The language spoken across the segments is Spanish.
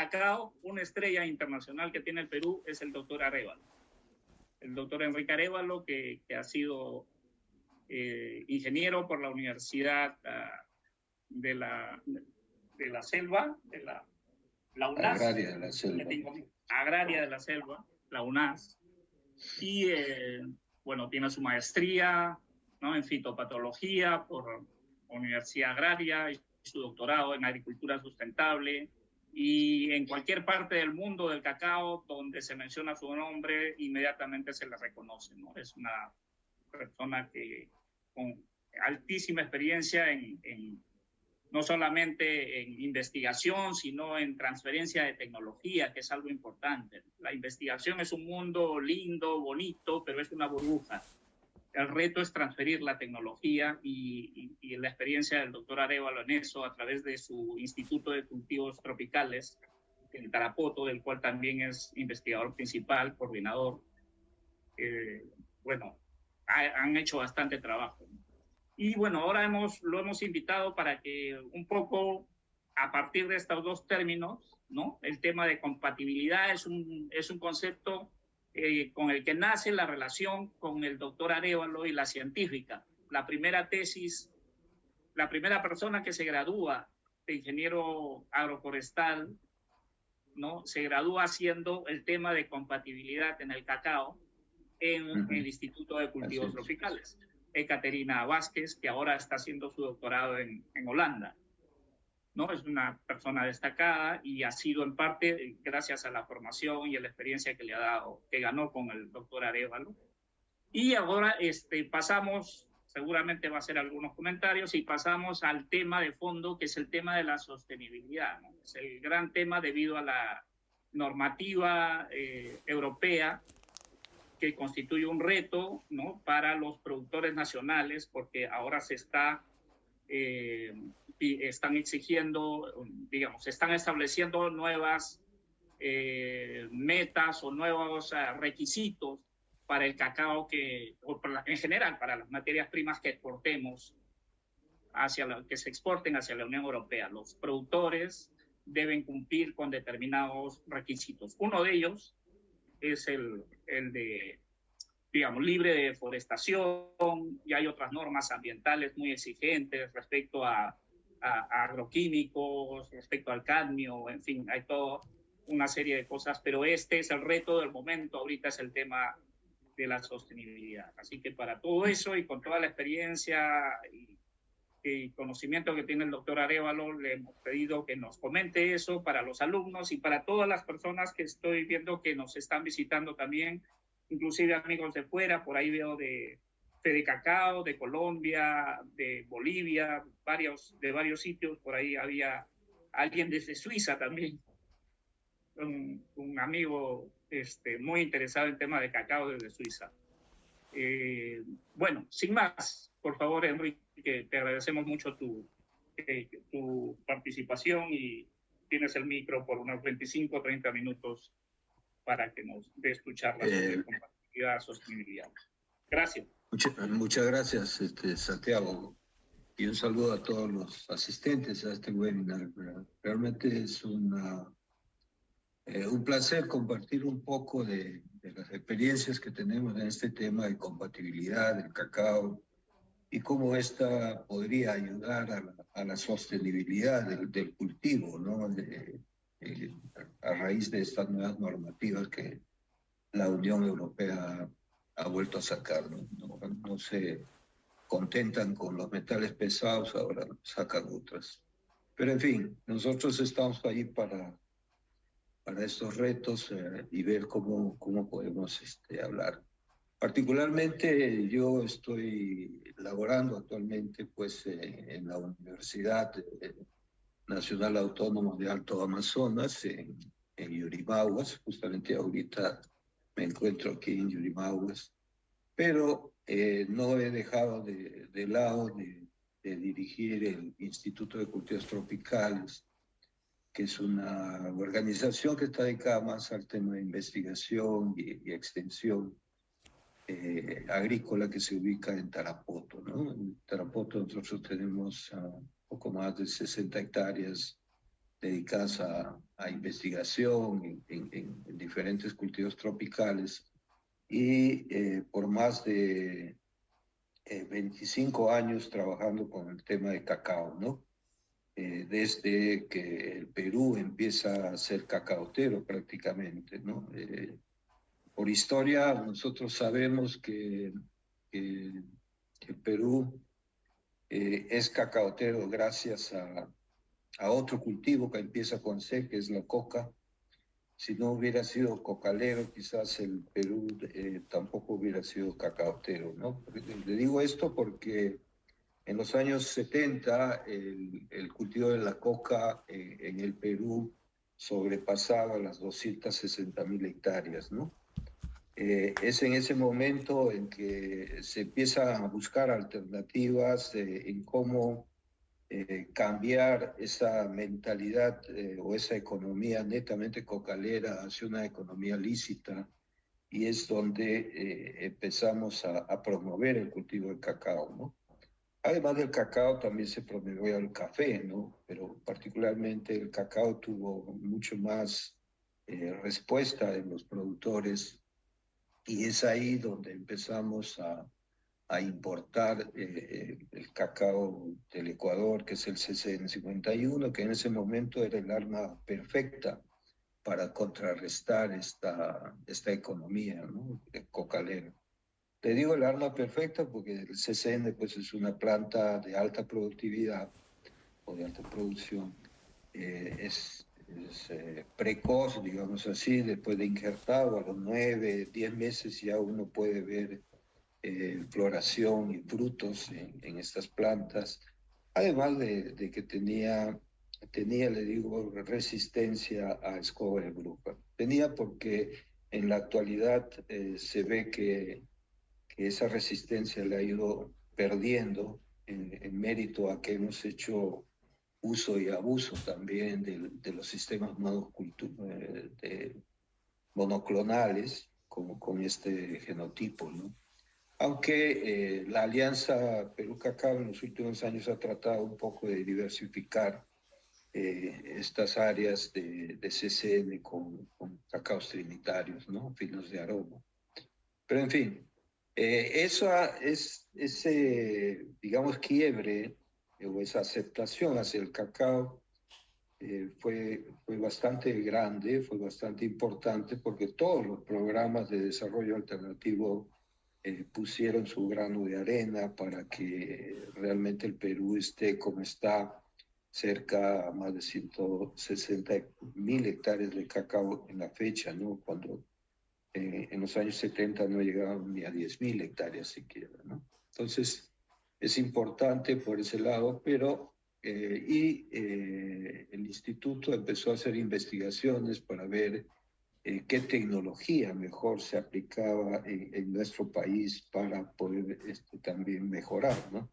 cacao, una estrella internacional que tiene el Perú es el doctor Arévalo. El doctor Enrique Arévalo, que ha sido ingeniero por la Universidad de la Selva, de la UNAS, Agraria de la Selva. Agraria de la Selva, la UNAS, y bueno, tiene su maestría, ¿no?, en fitopatología por Universidad Agraria y su doctorado en agricultura sustentable. Y en cualquier parte del mundo del cacao donde se menciona su nombre, inmediatamente se le reconoce, ¿no? Es una persona que con altísima experiencia no solamente en investigación, sino en transferencia de tecnología, que es algo importante. La investigación es un mundo lindo, bonito, pero es una burbuja. El reto es transferir la tecnología y la experiencia del doctor Arévalo en eso, a través de su Instituto de Cultivos Tropicales en Tarapoto, del cual también es investigador principal, coordinador. Bueno, han hecho bastante trabajo. Y bueno, ahora lo hemos invitado para que un poco, a partir de estos dos términos, ¿no?, el tema de compatibilidad es un concepto con el que nace la relación con el doctor Arévalo y la científica. La primera tesis, la primera persona que se gradúa de ingeniero agroforestal, ¿no?, se gradúa haciendo el tema de compatibilidad en el cacao en el Instituto de Cultivos Tropicales. Ekaterina Vázquez, que ahora está haciendo su doctorado en Holanda, ¿no? Es una persona destacada y ha sido en parte gracias a la formación y a la experiencia que le ha dado, que ganó con el doctor Arévalo. Y ahora pasamos, seguramente va a hacer algunos comentarios, y pasamos al tema de fondo, que es el tema de la sostenibilidad, ¿no? Es el gran tema debido a la normativa europea, que constituye un reto, ¿no?, para los productores nacionales, porque ahora están exigiendo, digamos, se están estableciendo nuevas metas o nuevos requisitos para el cacao en general, para las materias primas que exportemos que se exporten hacia la Unión Europea. Los productores deben cumplir con determinados requisitos. Uno de ellos es el de, digamos, libre de deforestación, y hay otras normas ambientales muy exigentes respecto a agroquímicos, respecto al cadmio, en fin, hay toda una serie de cosas, pero este es el reto del momento, ahorita es el tema de la sostenibilidad. Así que para todo eso y con toda la experiencia y conocimiento que tiene el doctor Arévalo, le hemos pedido que nos comente eso para los alumnos y para todas las personas que estoy viendo que nos están visitando también, inclusive amigos de fuera. Por ahí veo de Fede Cacao, de Colombia, de Bolivia, de varios sitios. Por ahí había alguien desde Suiza también, un amigo muy interesado en tema de cacao desde Suiza. Bueno, sin más, por favor, Enrique, te agradecemos mucho tu participación, y tienes el micro por unos 25 o 30 minutos para que nos des tu charla sobre compatibilidad y sostenibilidad. Gracias. Muchas gracias, Santiago, y un saludo a todos los asistentes a este webinar. Realmente es un placer compartir un poco de las experiencias que tenemos en este tema de compatibilidad del cacao y cómo esta podría ayudar a la sostenibilidad del cultivo, ¿no? A raíz de estas nuevas normativas que la Unión Europea ha vuelto a sacar, ¿no? No se contentan con los metales pesados, ahora sacan otras. Pero en fin, nosotros estamos ahí para estos retos y ver cómo podemos hablar. Particularmente yo estoy laborando actualmente pues, en la Universidad Nacional Autónoma de Alto Amazonas, en Yurimaguas. Justamente ahorita me encuentro aquí en Yurimaguas, pero no he dejado de lado de dirigir el Instituto de Cultivos Tropicales, que es una organización que está dedicada más al tema de investigación y extensión agrícola, que se ubica en Tarapoto, ¿no? En Tarapoto nosotros tenemos poco más de 60 hectáreas dedicadas a investigación en diferentes cultivos tropicales y por más de 25 años trabajando con el tema de cacao, ¿no? Desde que el Perú empieza a ser cacaotero prácticamente, ¿no? Por historia, nosotros sabemos que el Perú es cacaotero gracias a otro cultivo que empieza con C, que es la coca. Si no hubiera sido cocalero, quizás el Perú tampoco hubiera sido cacaotero, ¿no? Le digo esto porque en los años 70 el cultivo de la coca en el Perú sobrepasaba las 260.000 hectáreas, ¿no? Es en ese momento en que se empieza a buscar alternativas en cómo cambiar esa mentalidad o esa economía netamente cocalera hacia una economía lícita, y es donde empezamos a promover el cultivo del cacao, ¿no? Además del cacao también se promovió el café, ¿no? Pero particularmente el cacao tuvo mucho más respuesta en los productores, y es ahí donde empezamos a importar el cacao del Ecuador, que es el CCN 51, que en ese momento era el arma perfecta para contrarrestar esta economía, ¿no? Cocalera. Te digo el arma perfecta porque el CCN pues, es una planta de alta productividad o de alta producción. Es precoz, digamos así, después de injertado a los 9, 10 meses ya uno puede ver floración y frutos en estas plantas, además de que tenía, le digo, resistencia a escoba de bruja. Tenía porque en la actualidad se ve que esa resistencia le ha ido perdiendo en mérito a que hemos hecho uso y abuso también de los sistemas monoclonales con este genotipo, ¿no? Aunque la Alianza Perú-Cacao en los últimos años ha tratado un poco de diversificar estas áreas de CCN con cacaos trinitarios, ¿no? Finos de aroma. Pero en fin, eso es ese, digamos, quiebre o esa aceptación hacia el cacao fue bastante grande, fue bastante importante porque todos los programas de desarrollo alternativo pusieron su grano de arena para que realmente el Perú esté como está, cerca a más de 160.000 hectáreas de cacao en la fecha, ¿no? Cuando en los años 70 no llegaban ni a 10.000 hectáreas siquiera, ¿no? Entonces, es importante por ese lado, pero el instituto empezó a hacer investigaciones para ver qué tecnología mejor se aplicaba en nuestro país para poder también mejorar, ¿no?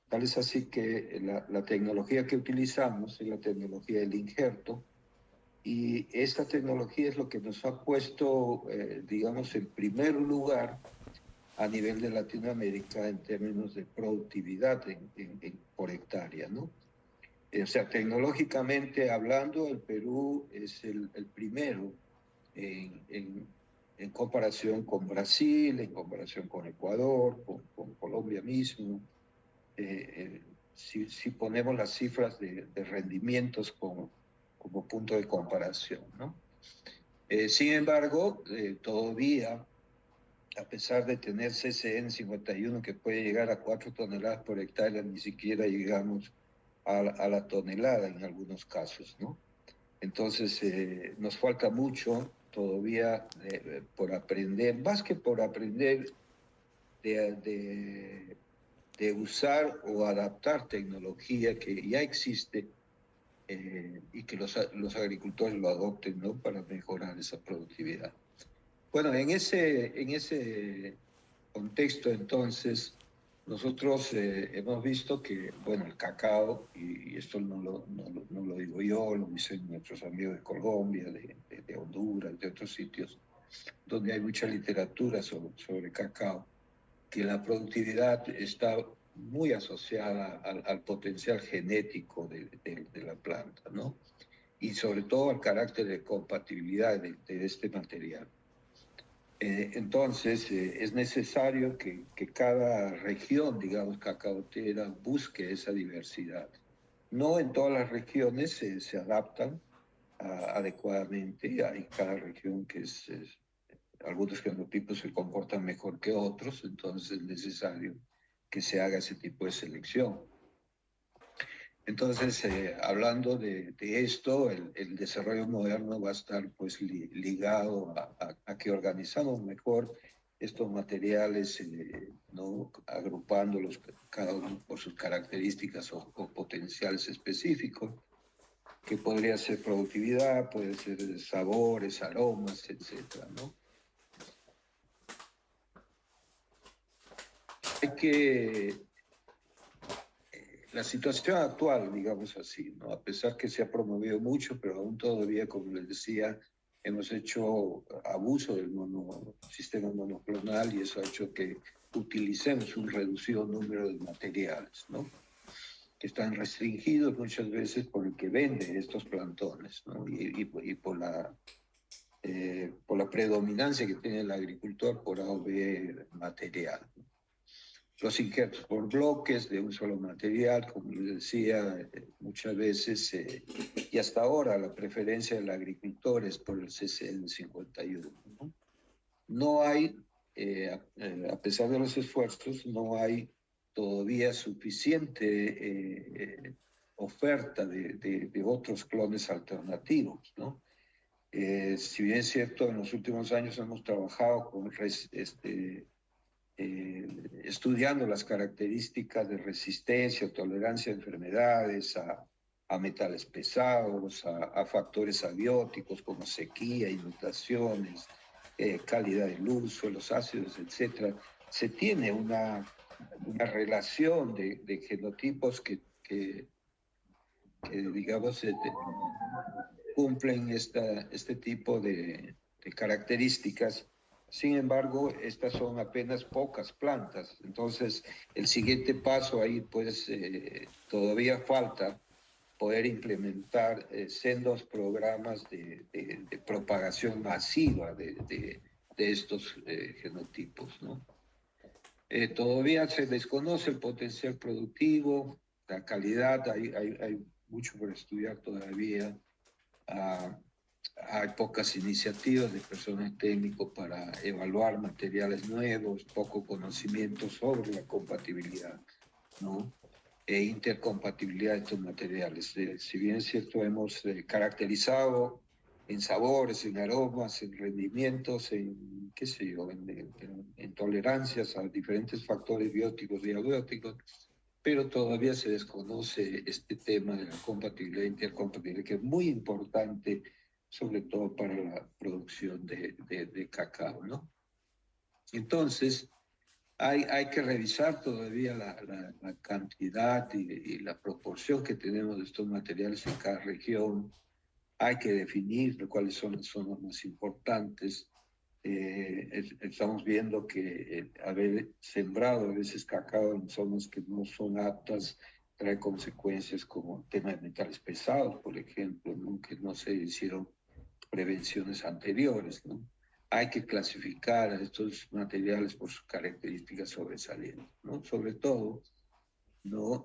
Tal es así que la tecnología que utilizamos es la tecnología del injerto, y esta tecnología es lo que nos ha puesto, digamos, en primer lugar a nivel de Latinoamérica en términos de productividad por hectárea, ¿no? O sea, tecnológicamente hablando, el Perú es el primero en comparación con Brasil, en comparación con Ecuador, con Colombia mismo. Si ponemos las cifras de rendimientos como punto de comparación, ¿no? Sin embargo, todavía, a pesar de tener CCN 51 que puede llegar a 4 toneladas por hectárea, ni siquiera llegamos a la tonelada en algunos casos, ¿no? Entonces, nos falta mucho todavía por aprender, más que por aprender de usar o adaptar tecnología que ya existe, y que los agricultores lo adopten, ¿no? Para mejorar esa productividad. Bueno, en ese contexto, entonces, nosotros hemos visto que, bueno, el cacao, y esto no lo digo yo, lo dicen nuestros amigos de Colombia, de Honduras, de otros sitios, donde hay mucha literatura sobre cacao, que la productividad está muy asociada al potencial genético de la planta, ¿no? y sobre todo al carácter de compatibilidad de este material. Entonces, es necesario que cada región, digamos, cacaotera, busque esa diversidad. No en todas las regiones se adaptan adecuadamente. Hay cada región que algunos genotipos se comportan mejor que otros, entonces es necesario que se haga ese tipo de selección. Entonces, hablando de esto, el desarrollo moderno va a estar pues ligado a que organizamos mejor estos materiales, ¿no? Agrupándolos cada uno por sus características o potenciales específicos, que podría ser productividad, puede ser sabores, aromas, etcétera, ¿no? Hay que la situación actual, digamos así, ¿no? A pesar que se ha promovido mucho, pero aún todavía, como les decía, hemos hecho abuso del sistema monoclonal y eso ha hecho que utilicemos un reducido número de materiales, ¿no? Que están restringidos muchas veces por el que vende estos plantones, ¿no? Y por la predominancia que tiene el agricultor por A o B material, ¿no? Los injertos por bloques de un solo material, como les decía, muchas veces, y hasta ahora la preferencia del agricultor es por el CCN 51. No hay, a pesar de los esfuerzos, no hay todavía suficiente oferta de otros clones alternativos, ¿no? Si bien es cierto, en los últimos años hemos trabajado con estudiando las características de resistencia o tolerancia a enfermedades, a metales pesados, a factores abióticos como sequía, inundaciones, calidad de luz, suelos ácidos, etc. Se tiene una relación de genotipos que digamos, cumplen este tipo de características. Sin embargo, estas son apenas pocas plantas. Entonces, el siguiente paso ahí, pues, todavía falta poder implementar sendos programas de propagación masiva de estos genotipos, ¿no? Todavía se desconoce el potencial productivo, la calidad, hay mucho por estudiar todavía. Ah, hay pocas iniciativas de personal técnico para evaluar materiales nuevos, poco conocimiento sobre la compatibilidad, ¿no? E intercompatibilidad de estos materiales. Si bien es cierto, hemos caracterizado en sabores, en aromas, en rendimientos, en, qué sé yo, en tolerancias a diferentes factores bióticos y abióticos, pero todavía se desconoce este tema de la compatibilidad e intercompatibilidad, que es muy importante, sobre todo para la producción de cacao, ¿no? Entonces, hay que revisar todavía la cantidad y la proporción que tenemos de estos materiales en cada región. Hay que definir cuáles son las zonas más importantes. Estamos viendo que haber sembrado a veces cacao en zonas que no son aptas trae consecuencias como el tema de metales pesados, por ejemplo, ¿no? Que no se hicieron prevenciones anteriores, ¿no? Hay que clasificar a estos materiales por sus características sobresalientes, ¿no? Sobre todo, ¿no?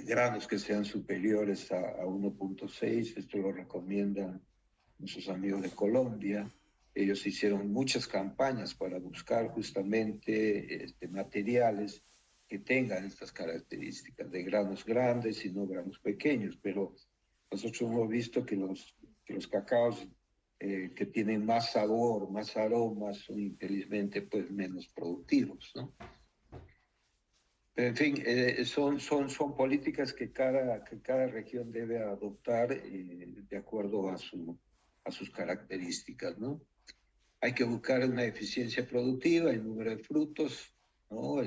Granos que sean superiores a 1.6, esto lo recomiendan nuestros amigos de Colombia. Ellos hicieron muchas campañas para buscar justamente materiales que tengan estas características de granos grandes y no granos pequeños, pero nosotros hemos visto que los cacaos que tienen más sabor, más aromas, son infelizmente pues menos productivos, ¿no? Pero en fin, son políticas que cada región debe adoptar de acuerdo a sus características, ¿no? Hay que buscar una eficiencia productiva, el número de frutos, ¿no?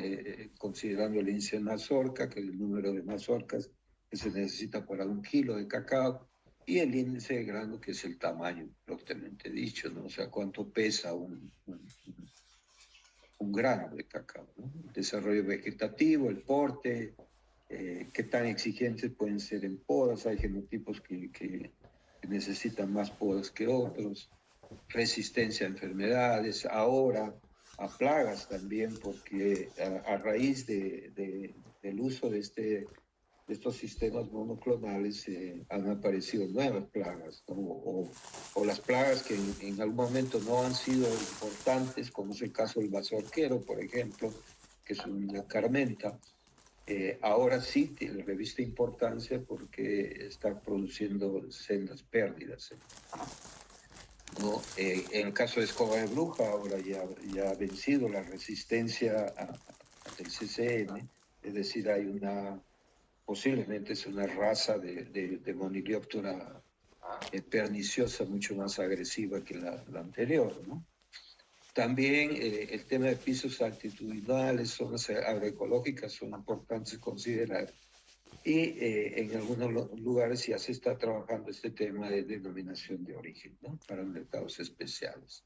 Considerando el índice de mazorca, que es el número de mazorcas que se necesita para 1 kilo de cacao, y el índice de grano, que es el tamaño, propiamente dicho, ¿no? O sea, cuánto pesa un grano de cacao, ¿no? El desarrollo vegetativo, el porte, qué tan exigentes pueden ser en podas. Hay genotipos que necesitan más podas que otros, resistencia a enfermedades, ahora a plagas también, porque a raíz del uso de estos sistemas monoclonales han aparecido nuevas plagas, ¿no? O las plagas que en algún momento no han sido importantes, como es el caso del mazorquero, por ejemplo, que es una carmenta, ahora sí tiene revista importancia porque está produciendo sendas pérdidas. ¿No? En el caso de escoba de bruja, ahora ya ha vencido la resistencia del CCN, es decir, posiblemente es una raza de Monilioptera perniciosa mucho más agresiva que la anterior, ¿no? También el tema de pisos altitudinales, zonas agroecológicas son importantes considerar. Y en algunos lugares ya se está trabajando este tema de denominación de origen, ¿no? Para mercados especiales.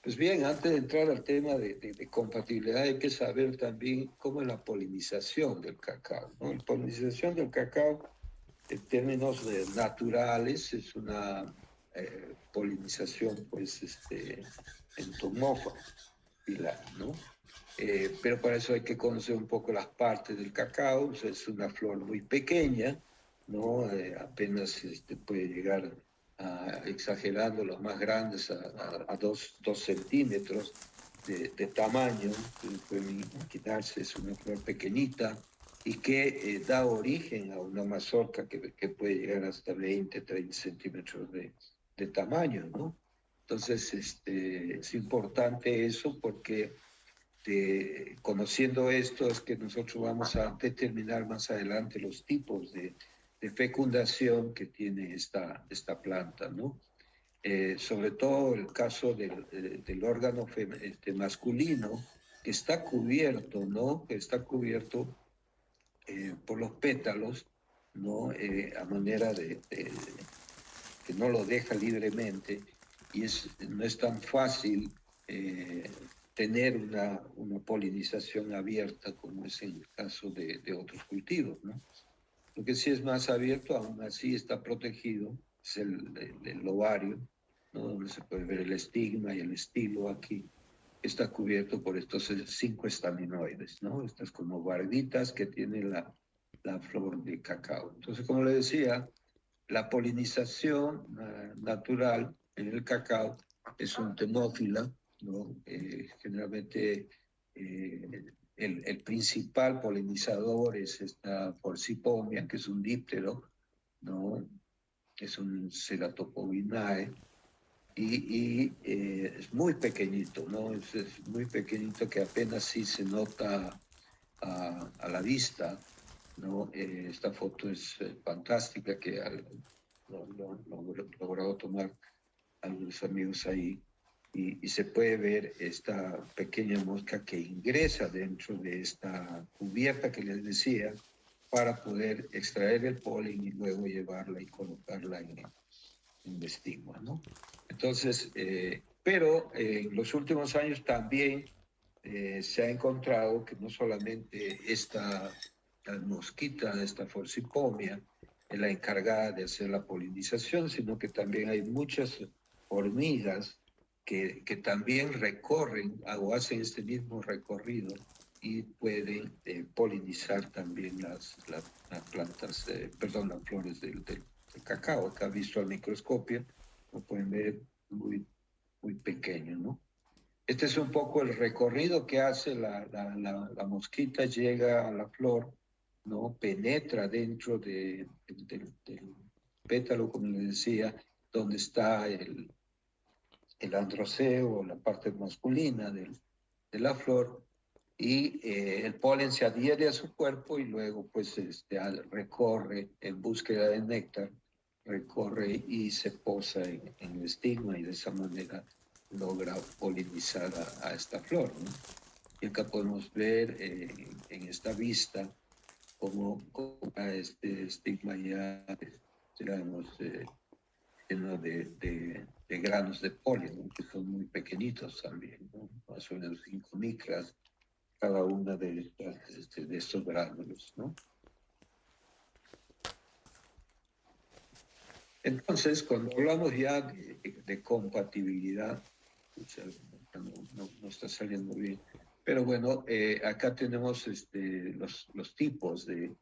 Pues bien, antes de entrar al tema de compatibilidad, hay que saber también cómo es la polinización del cacao, ¿no? La polinización del cacao, en términos naturales, es una polinización, pues, entomófila, ¿no? Pero para eso hay que conocer un poco las partes del cacao. O sea, es una flor muy pequeña, ¿no? Apenas puede llegar exagerando los más grandes a 2 centímetros de tamaño. Pueden imaginarse, es una flor pequeñita y que da origen a una mazorca que puede llegar hasta 20, 30 centímetros de tamaño, ¿no? Entonces, es importante eso porque conociendo esto es que nosotros vamos a determinar más adelante los tipos de fecundación que tiene esta planta, ¿no? Sobre todo el caso del órgano masculino, que está cubierto, ¿no? Que está cubierto por los pétalos, ¿no? A manera que no lo deja libremente y no es tan fácil tener una polinización abierta como es en el caso de otros cultivos, ¿no? Lo que sí es más abierto, aún así está protegido, es el ovario, ¿no? Donde se puede ver el estigma y el estilo aquí. Está cubierto por estos 5 estaminoides, ¿no? Estas como barditas que tiene la flor de cacao. Entonces, como le decía, la polinización natural en el cacao es un tenófila, ¿no? Generalmente el principal polinizador es esta Forcipomia, que es un díptero, ¿no? Es un Ceratopobinae, es muy pequeñito, ¿no? Es muy pequeñito que apenas sí se nota a la vista, ¿no? Esta foto es fantástica que lo logrado tomar algunos amigos ahí y se puede ver esta pequeña mosca que ingresa dentro de esta cubierta que les decía para poder extraer el polen y luego llevarla y colocarla en el estigma, ¿no? Entonces, pero en los últimos años también se ha encontrado que no solamente esta mosquita, esta Forcipomia, es la encargada de hacer la polinización, sino que también hay muchas hormigas que también recorren o hacen este mismo recorrido y pueden polinizar también las plantas, perdón, las flores del cacao. Acá visto al microscopio, lo pueden ver muy pequeño, ¿no? Este es un poco el recorrido que hace la mosquita, llega a la flor, ¿no? Penetra dentro del pétalo, como les decía, donde está el androceo, la parte masculina de la flor, y el polen se adhiere a su cuerpo y luego pues recorre en búsqueda de néctar, recorre y se posa en el estigma y de esa manera logra polinizar a esta flor, ¿no? Y acá podemos ver en esta vista cómo este estigma ya, digamos, lleno de granos de polen, ¿no? Que son muy pequeñitos también, ¿no? Más o menos 5 micras cada una de estos gránulos, ¿no? Entonces, cuando hablamos ya de compatibilidad, o sea, no está saliendo bien, pero bueno, acá tenemos los tipos de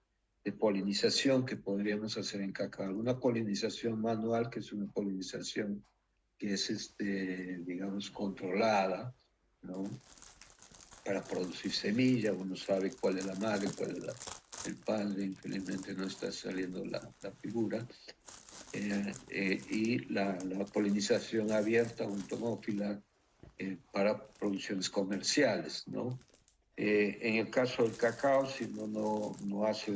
polinización que podríamos hacer en cacao. Una polinización manual, que es una polinización que es, digamos, controlada, ¿no? Para producir semilla, uno sabe cuál es la madre, cuál es el padre, infelizmente no está saliendo la figura. Y la polinización abierta, automófila, para producciones comerciales, ¿no? En el caso del cacao, si uno no hace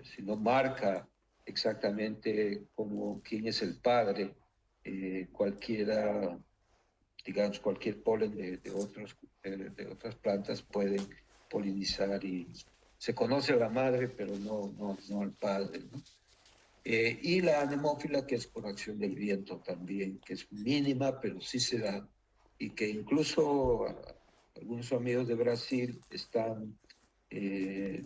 si no marca exactamente quién es el padre, digamos, cualquier polen de otras plantas pueden polinizar y se conoce a la madre, pero no al padre, ¿no? Y la anemófila, que es por acción del viento también, que es mínima, pero sí se da, y que incluso algunos amigos de Brasil están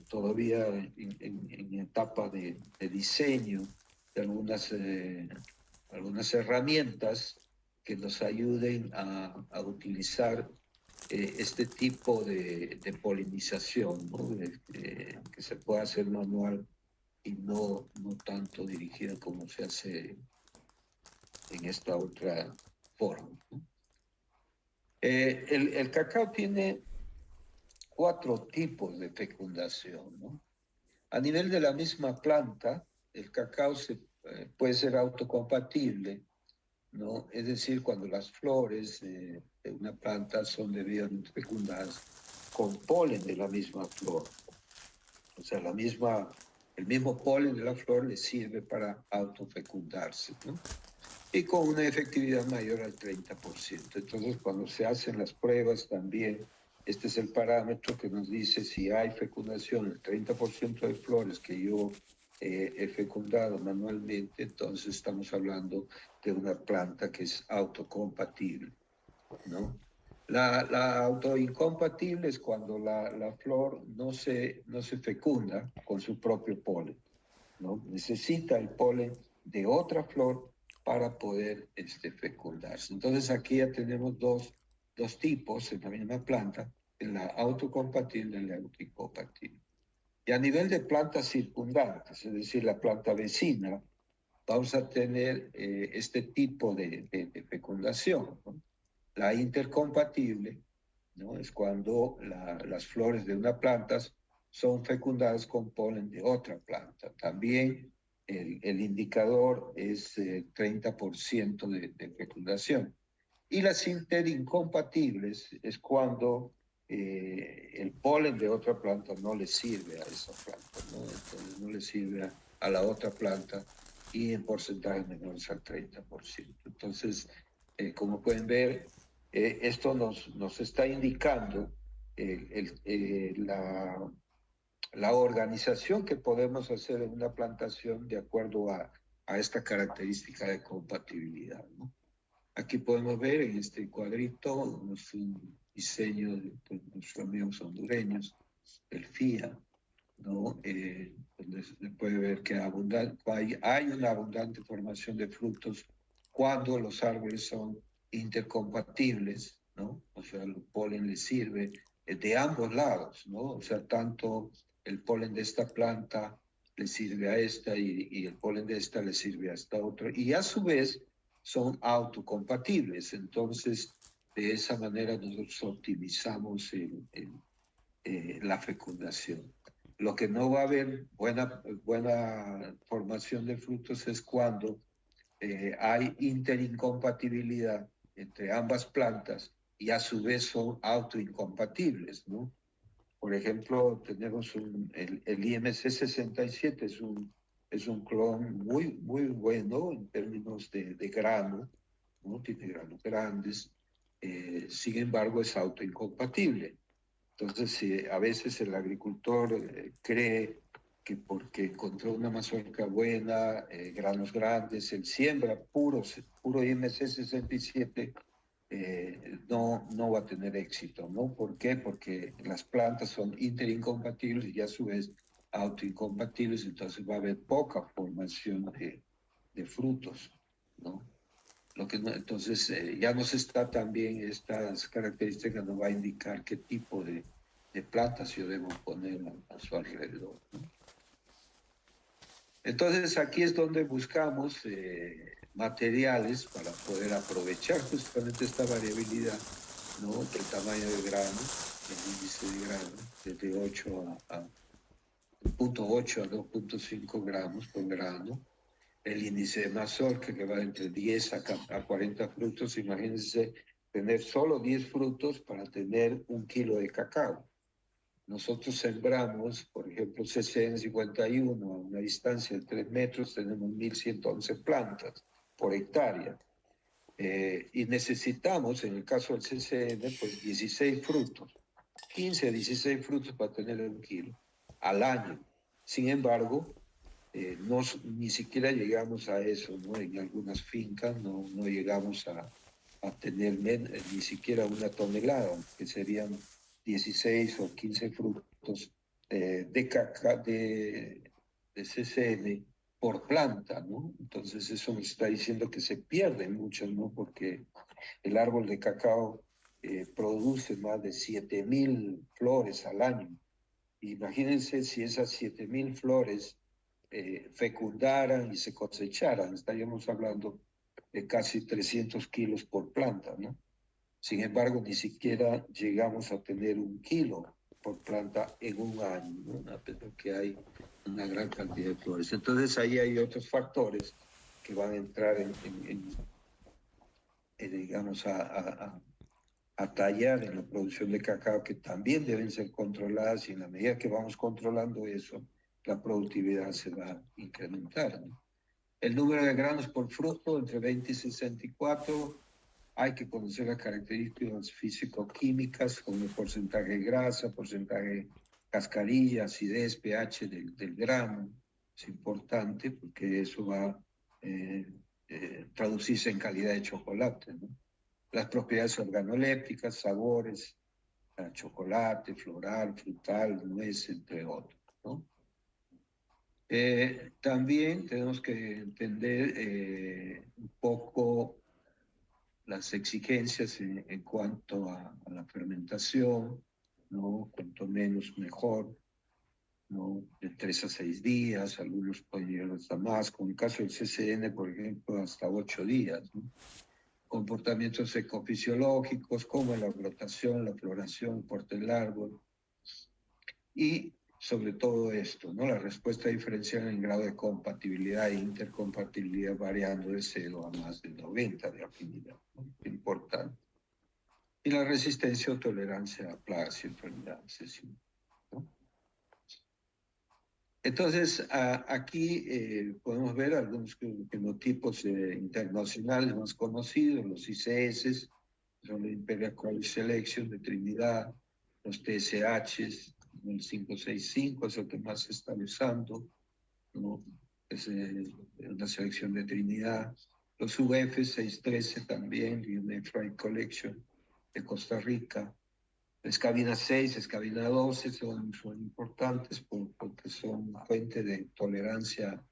todavía en etapa de diseño de algunas herramientas que nos ayuden a utilizar este tipo de polinización, ¿no? Que se pueda hacer manual y no tanto dirigida como se hace en esta otra forma, ¿no? El cacao tiene 4 tipos de fecundación, ¿no? A nivel de la misma planta, el cacao puede ser autocompatible, ¿no? Es decir, cuando las flores de una planta son debidamente fecundadas con polen de la misma flor. O sea, el mismo polen de la flor le sirve para autofecundarse, ¿no? Y con una efectividad mayor al 30%. Entonces, cuando se hacen las pruebas también, este es el parámetro que nos dice si hay fecundación, el 30% de flores que yo he fecundado manualmente, entonces estamos hablando de una planta que es autocompatible, ¿no? La autoincompatible es cuando la flor no se fecunda con su propio polen, ¿no? Necesita el polen de otra flor para poder fecundarse. Entonces aquí ya tenemos dos tipos en la misma planta, en la autocompatible y la autoincompatible. Y a nivel de plantas circundantes, es decir, la planta vecina, vamos a tener este tipo de fecundación, ¿no? La intercompatible, ¿no? Es cuando las flores de una planta son fecundadas con polen de otra planta. También el indicador es 30% de fecundación. Y las interincompatibles es cuando el polen de otra planta no le sirve a esa planta, ¿no? Entonces no le sirve a la otra planta y en porcentajes menores al 30%. Entonces, como pueden ver, esto nos está indicando la organización que podemos hacer en una plantación de acuerdo a esta característica de compatibilidad, ¿no? Aquí podemos ver en este cuadrito un diseño de nuestros amigos hondureños, el FIA, ¿no? Donde se puede ver que hay una abundante formación de frutos cuando los árboles son intercompatibles, ¿no? O sea, el polen les sirve de ambos lados, ¿no? O sea, tanto el polen de esta planta le sirve a esta y el polen de esta le sirve a esta otra. Y a su vez son autocompatibles. Entonces, de esa manera nosotros optimizamos la fecundación. Lo que no va a haber buena formación de frutos es cuando hay interincompatibilidad entre ambas plantas y a su vez son autoincompatibles, ¿no? Por ejemplo, tenemos el IMC 67, es un clon muy bueno en términos de grano, ¿no? Tiene granos grandes, sin embargo es autoincompatible. Entonces, si a veces el agricultor cree que porque encontró una mazorca buena, granos grandes, él siembra puro IMC 67, no va a tener éxito, ¿no? ¿Por qué? Porque las plantas son interincompatibles y a su vez autoincompatibles, entonces va a haber poca formación de frutos, ¿no? Entonces, ya nos está también estas características, nos va a indicar qué tipo de plantas yo debo poner a su alrededor, ¿no? Entonces, aquí es donde buscamos materiales para poder aprovechar justamente esta variabilidad, ¿no? Del tamaño del grano, el índice de grano, desde 0.8 a 2.5 gramos por grano. El índice de mazorca que va entre 10 a 40 frutos. Imagínense tener solo 10 frutos para tener 1 kilo de cacao. Nosotros sembramos, por ejemplo, CCN 51 a una distancia de 3 metros, tenemos 1.111 plantas por hectárea. Y necesitamos, en el caso del CCN, pues 16 frutos, 15 a 16 frutos para tener 1 kilo al año. Sin embargo, ni siquiera llegamos a eso, ¿no? En algunas fincas no llegamos a tener ni siquiera 1 tonelada, que serían 16 o 15 frutos de CCN por planta, ¿no? Entonces eso nos está diciendo que se pierden muchos, ¿no? Porque el árbol de cacao produce más de 7.000 flores al año. Imagínense si esas 7.000 flores fecundaran y se cosecharan, estaríamos hablando de casi 300 kilos por planta, ¿no? Sin embargo, ni siquiera llegamos a tener 1 kilo por planta en un año, ¿no? A pesar que hay una gran cantidad de flores. Entonces ahí hay otros factores que van a entrar digamos, a tallar en la producción de cacao, que también deben ser controladas, y en la medida que vamos controlando eso, la productividad se va a incrementar, ¿no? El número de granos por fruto entre 20 y 64, hay que conocer las características físico-químicas, como el porcentaje de grasa, porcentaje de cascarilla, acidez, pH del grano. Es importante porque eso va a traducirse en calidad de chocolate, ¿no? Las propiedades organolépticas, sabores, chocolate, floral, frutal, nuez, entre otros, ¿no? También tenemos que entender un poco las exigencias en cuanto a la fermentación, ¿no? Cuanto menos mejor, ¿no? De 3 a 6 días, algunos pueden llegar hasta más, con el caso del CCN, por ejemplo, hasta 8 días, ¿no? Comportamientos ecofisiológicos como la brotación, la floración, el porte del árbol, y sobre todo esto, ¿no? La respuesta diferencial en grado de compatibilidad e intercompatibilidad variando de 0 a más de 90 de afinidad, ¿no? Importante. Y la resistencia o tolerancia a plagas y enfermedades, ¿no? Entonces, aquí podemos ver algunos genotipos internacionales más conocidos, los ICS, son la Imperial College Selection de Trinidad, los TSHs, el 565 es el que más se está usando, ¿no? Es una selección de Trinidad. Los UF 613 también, United Freight Collection de Costa Rica. Escabina 6, escabina 12 son importantes porque son fuente de tolerancia,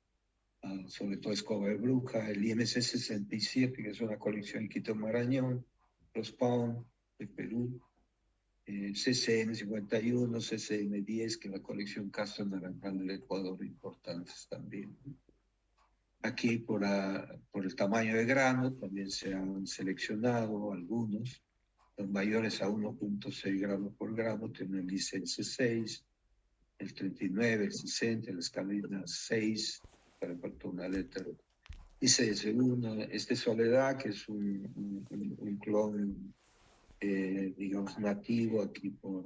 sobre todo escoba de bruja. El IMC 67, que es una colección en Quito Marañón. Los Pound de Perú. CCN 51, CCN 10, que es la colección Castro Naranjal del Ecuador, importantes también. Aquí por el tamaño de grano también se han seleccionado algunos. Los mayores a 1.6 gramos por gramo tienen el ICS 6, el 39, el 60, la escalina 6, para faltar una letra. ICS 1, Soledad, que es un clon, digamos, nativo aquí por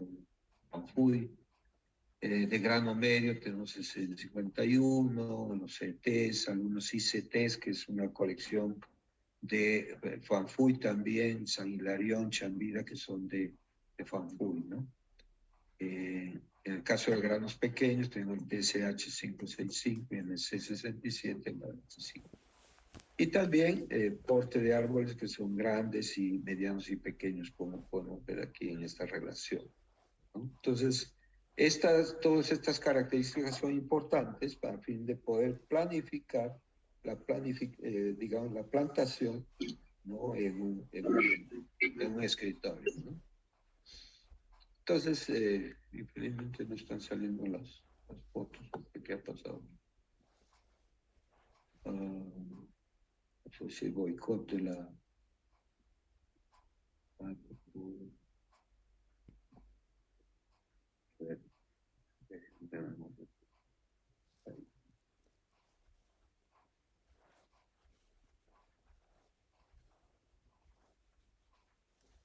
Panfuy. De grano medio tenemos el 51, los CTs, algunos ICTs, que es una colección de Fanfuy también, San Hilarión, Chambira, que son de Fanfuy, ¿no? En el caso de granos pequeños, tengo el TSH 565 y el C67, el 95. Y también porte de árboles que son grandes y medianos y pequeños, como podemos ver aquí en esta relación, ¿no? Entonces, todas estas características son importantes para el fin de poder planificar digamos, la plantación, ¿no? En un escritorio, ¿no? Entonces, infelizmente no están saliendo las fotos, ¿qué ha pasado? No sé si boicot de la...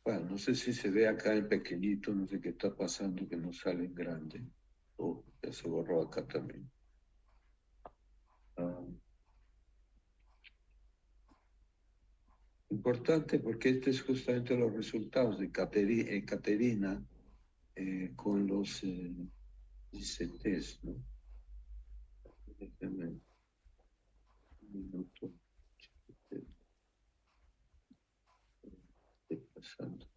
Bueno, no sé si se ve acá en pequeñito, no sé qué está pasando, que no sale en grande. O ya se borró acá también. Ah, importante porque este es justamente los resultados de Caterina con los ICTs, ¿no? Déjame un minuto. Estoy pasando.